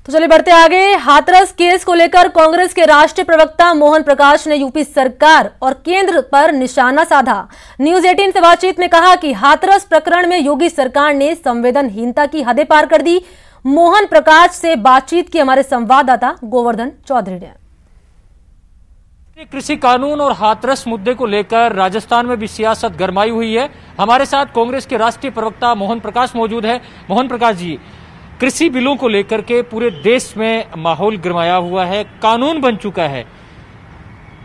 तो चलिए बढ़ते आगे। हाथरस केस को लेकर कांग्रेस के राष्ट्रीय प्रवक्ता मोहन प्रकाश ने यूपी सरकार और केंद्र पर निशाना साधा। न्यूज 18 से बातचीत में कहा कि हाथरस प्रकरण में योगी सरकार ने संवेदनहीनता की हदें पार कर दी। मोहन प्रकाश से बातचीत की हमारे संवाददाता गोवर्धन चौधरी ने। कृषि कानून और हाथरस मुद्दे को लेकर राजस्थान में भी सियासत गरमाई हुई है। हमारे साथ कांग्रेस के राष्ट्रीय प्रवक्ता मोहन प्रकाश मौजूद है। मोहन प्रकाश जी, कृषि बिलों को लेकर के पूरे देश में माहौल गरमाया हुआ है, कानून बन चुका है।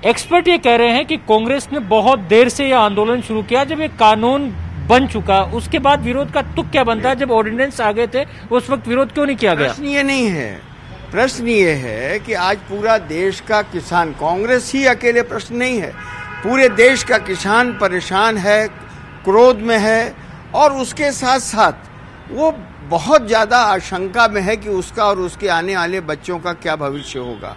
एक्सपर्ट ये कह रहे हैं कि कांग्रेस ने बहुत देर से यह आंदोलन शुरू किया। जब ये कानून बन चुका उसके बाद विरोध का तुक क्या बनता है? जब ऑर्डिनेंस आ गए थे उस वक्त विरोध क्यों नहीं किया गया? प्रश्न ये नहीं है, प्रश्न ये है कि आज पूरा देश का किसान, कांग्रेस ही अकेले प्रश्न नहीं है, पूरे देश का किसान परेशान है, क्रोध में है और उसके साथ साथ वो बहुत ज्यादा आशंका में है कि उसका और उसके आने वाले बच्चों का क्या भविष्य होगा।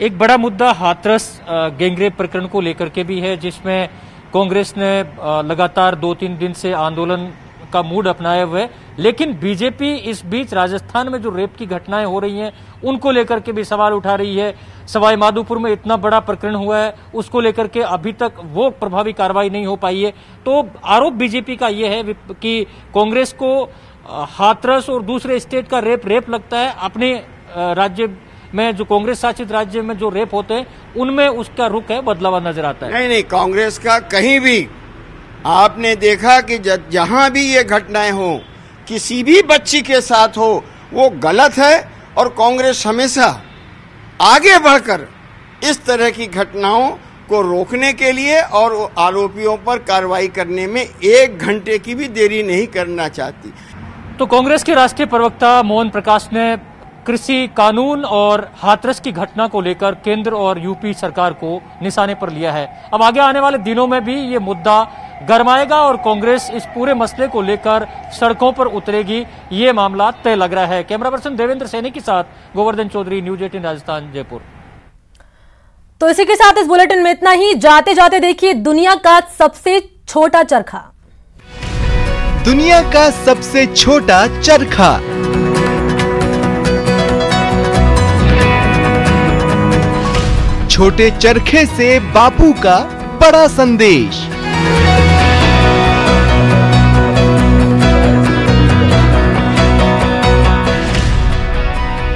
एक बड़ा मुद्दा हाथरस गैंगरेप प्रकरण को लेकर के भी है, जिसमें कांग्रेस ने लगातार 2-3 दिन से आंदोलन का मूड अपनाए हुए, लेकिन बीजेपी इस बीच राजस्थान में जो रेप की घटनाएं हो रही हैं उनको लेकर के भी सवाल उठा रही है। सवाई माधोपुर में इतना बड़ा प्रकरण हुआ है, उसको लेकर के अभी तक वो प्रभावी कार्रवाई नहीं हो पाई है। तो आरोप बीजेपी का ये है कि कांग्रेस को हाथरस और दूसरे स्टेट का रेप लगता है। अपने राज्य में जो कांग्रेस शासित राज्य में जो रेप होते हैं उनमें उसका रुख है बदला हुआ नजर आता है। नहीं, कांग्रेस का कहीं भी आपने देखा कि जहां भी ये घटनाएं हो, किसी भी बच्ची के साथ हो, वो गलत है और कांग्रेस हमेशा आगे बढ़कर इस तरह की घटनाओं को रोकने के लिए और आरोपियों पर कार्रवाई करने में 1 घंटे की भी देरी नहीं करना चाहती। तो कांग्रेस के राष्ट्रीय प्रवक्ता मोहन प्रकाश ने कृषि कानून और हाथरस की घटना को लेकर केंद्र और यूपी सरकार को निशाने पर लिया है। अब आगे आने वाले दिनों में भी ये मुद्दा गरमाएगा और कांग्रेस इस पूरे मसले को लेकर सड़कों पर उतरेगी, ये मामला तय लग रहा है। कैमरा पर्सन देवेंद्र सैनी के साथ गोवर्धन चौधरी, न्यूज 18 राजस्थान, जयपुर। तो इसी के साथ इस बुलेटिन में इतना ही। जाते जाते देखिए दुनिया का सबसे छोटा चरखा। दुनिया का सबसे छोटा चरखा। छोटे चरखे से बापू का बड़ा संदेश।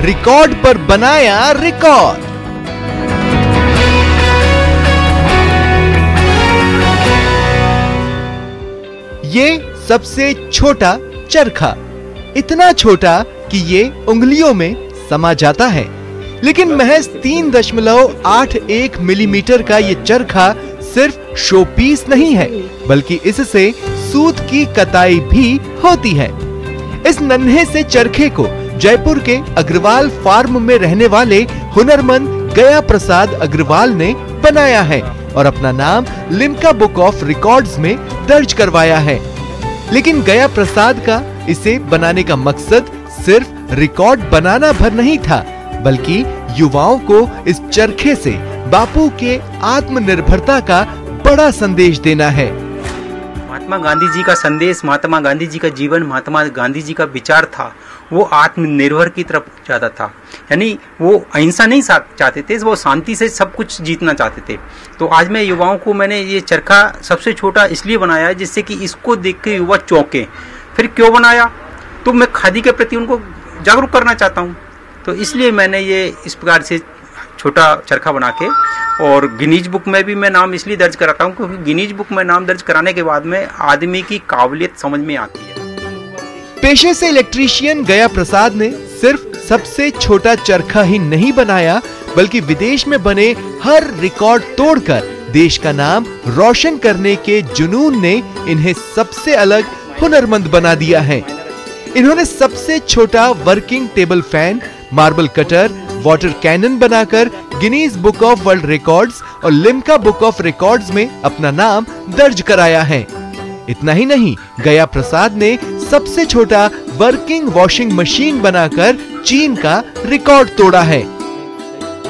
रिकॉर्ड पर बनाया रिकॉर्ड। ये सबसे छोटा चरखा, इतना छोटा कि ये उंगलियों में समा जाता है। लेकिन महज 3.81 मिलीमीटर का ये चरखा सिर्फ शो पीस नहीं है, बल्कि इससे सूत की कताई भी होती है। इस नन्हे से चरखे को जयपुर के अग्रवाल फार्म में रहने वाले हुनरमंद गया प्रसाद अग्रवाल ने बनाया है और अपना नाम लिम्का बुक ऑफ रिकॉर्ड्स में दर्ज करवाया है। लेकिन गया प्रसाद का इसे बनाने का मकसद सिर्फ रिकॉर्ड बनाना भर नहीं था, बल्कि युवाओं को इस चरखे से बापू के आत्मनिर्भरता का बड़ा संदेश देना है। महात्मा गांधी जी का संदेश, महात्मा गांधी जी का जीवन, महात्मा गांधी जी का विचार था, वो आत्मनिर्भर की तरफ जाता था। यानी वो अहिंसा नहीं चाहते थे, वो शांति से सब कुछ जीतना चाहते थे। तो आज मैं युवाओं को मैंने ये चरखा सबसे छोटा इसलिए बनाया है जिससे कि इसको देख के युवा चौंके। फिर क्यों बनाया? तो मैं खादी के प्रति उनको जागरूक करना चाहता हूँ, तो इसलिए मैंने ये इस प्रकार से छोटा चरखा बना के, और गिनीज बुक में भी मैं नाम इसलिए दर्ज कराता हूँ क्योंकि गिनीज बुक में नाम दर्ज कराने के बाद में आदमी की काबिलियत समझ में आती है। पेशे से इलेक्ट्रीशियन गया प्रसाद ने सिर्फ सबसे छोटा चरखा ही नहीं बनाया, बल्कि विदेश में बने हर रिकॉर्ड तोड़कर देश का नाम रोशन करने के जुनून ने इन्हें सबसे अलग हुनरमंद बना दिया है। इन्होंने सबसे छोटा working table fan, marble cutter, water cannon बनाकर Guinness book of world records और लिम्का बुक ऑफ रिकॉर्ड्स में अपना नाम दर्ज कराया है। इतना ही नहीं, गया प्रसाद ने सबसे छोटा वर्किंग वॉशिंग मशीन बनाकर चीन का रिकॉर्ड तोड़ा है।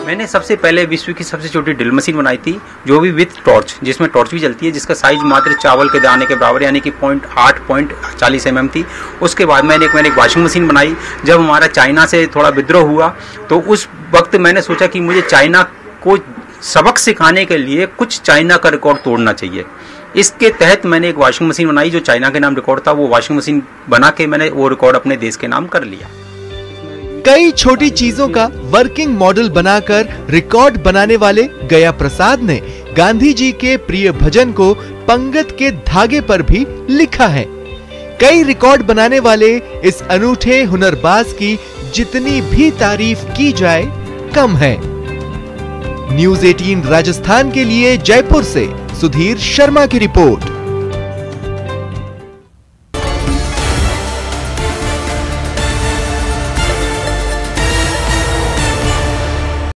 मैंने सबसे पहले विश्व की सबसे छोटी ड्रिल मशीन बनाई थी, जो भी विथ टॉर्च, जिसमें टॉर्च भी जलती है, जिसका साइज मात्र चावल के दाने के बराबर यानी कि 0.40 mm थी। उसके बाद मैंने एक वॉशिंग मशीन बनाई। जब हमारा चाइना से थोड़ा विद्रोह हुआ तो उस वक्त मैंने सोचा कि मुझे चाइना को सबक सिखाने के लिए कुछ चाइना का रिकॉर्ड तोड़ना चाहिए। इसके तहत मैंने एक वॉशिंग मशीन बनाई जो चाइना के नाम रिकॉर्ड था। वो वॉशिंग मशीन बना के मैंने वो रिकॉर्ड अपने देश के नाम कर लिया। कई छोटी चीजों का वर्किंग मॉडल बनाकर रिकॉर्ड बनाने वाले गया प्रसाद ने गांधी जी के प्रिय भजन को पंगत के धागे पर भी लिखा है। कई रिकॉर्ड बनाने वाले इस अनूठे हुनरबाज की जितनी भी तारीफ की जाए कम है। न्यूज़ 18 राजस्थान के लिए जयपुर से सुधीर शर्मा की रिपोर्ट।